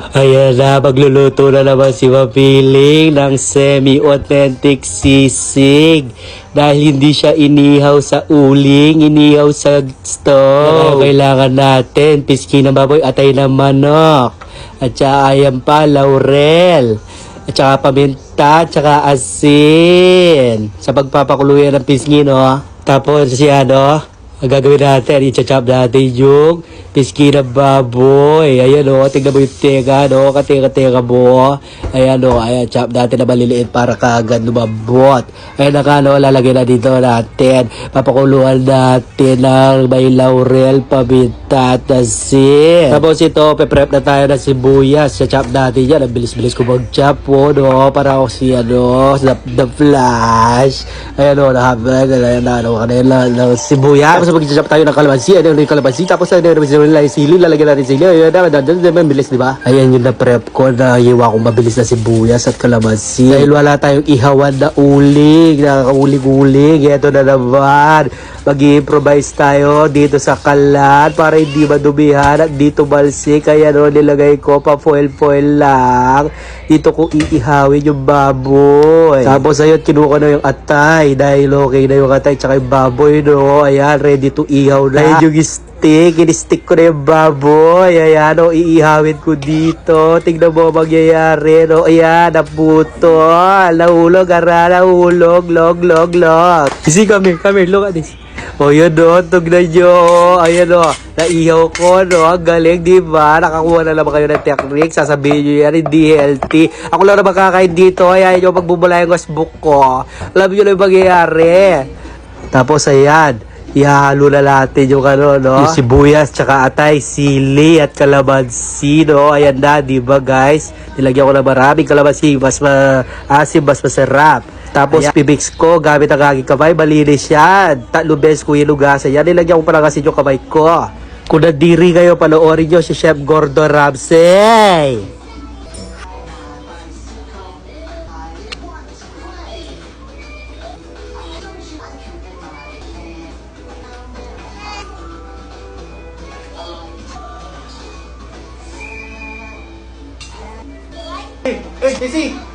Ayan na, magluluto na naman si Mapiling ng semi-authentic sisig. Dahil hindi siya inihaw sa uling, inihaw sa stove. Kaya kailangan natin, piski ng baboy, atay ng manok. At saka ayan pa, laurel. At saka paminta, at saka asin. Sa pagpapakuluyan ng pisngi, no? Tapos siya, no? Ang gagawin natin, i-chop natin yung piski ng baboy. Ayan o, tingnan mo yung tega, no? Katinga-tinga mo. Ayan o, ayan, chop natin na maliliit para kaagad lumabot. Ayan na ka, no? Lalagyan na dito natin. Papakuluan natin ng may laurel, paminta, at asin. Tapos ito, pe-prep na tayo ng sibuyas. Chop natin yan. Ang bilis-bilis ko mag-chop po, no? Para ako si, ano, the flash. Ayan o, nahabag. Ayan na, ano, kanila ng sibuyas. Tapos mag-chop tayo ng kalamansi. Ayan yung kalamansi. Tapos ayan yung sili. Lalagyan natin sili. Ayan, bilis, di ba? Ayan yung na-prep ko na hiwa kong mabilis na sibuyas at kalamansi. Dahil wala tayong ihawan na uling. Nakakauling-uling. Ito na naman. Mag-i-improvise tayo dito sa kalat para hindi madumihan at dito balsik. Kaya no, nilagay ko pa foil lang. Dito ko iihawin yung baboy. Tapos ayun, kinuha na yung atay. Dahil okay na yung atay tsaka yung baboy, no? Ayan, ready to ihaw na. Ayan yung stick. In-stick ko na yung baboy. Ayan, no? Iihawin ko dito. Tingnan mo mangyayari, no? Ayan, naputol. Nahulog, nahulog. Log. See, come here. Look at this. O yun o, tugnan nyo. Ayan o, naihaw ko, no? Ang galing, di ba? Nakakuha na naman kayo ng technique. Sasabihin nyo yan, hindi healthy. Ako lang naman kakain dito. Ayan nyo, magbubula yung gasbook ko. Alam nyo na yung mangyayari. Tapos ayan, ihalo na natin yung ano, no? Yung sibuyas, tsaka atay, sili, at kalamansi, no? Ayan na, di ba guys? Nilagyan ko na maraming kalamansi. Mas maasim, mas masarap. Tapos pimix ko gamit ang aking kamay, malinis yan. 3 beses ko hinugasan yan. Nilagyan ko pa lang kasi yung kamay ko. Kung nadiri kayo, panoorin nyo si Chef Gordon Ramsay. Hey, JC!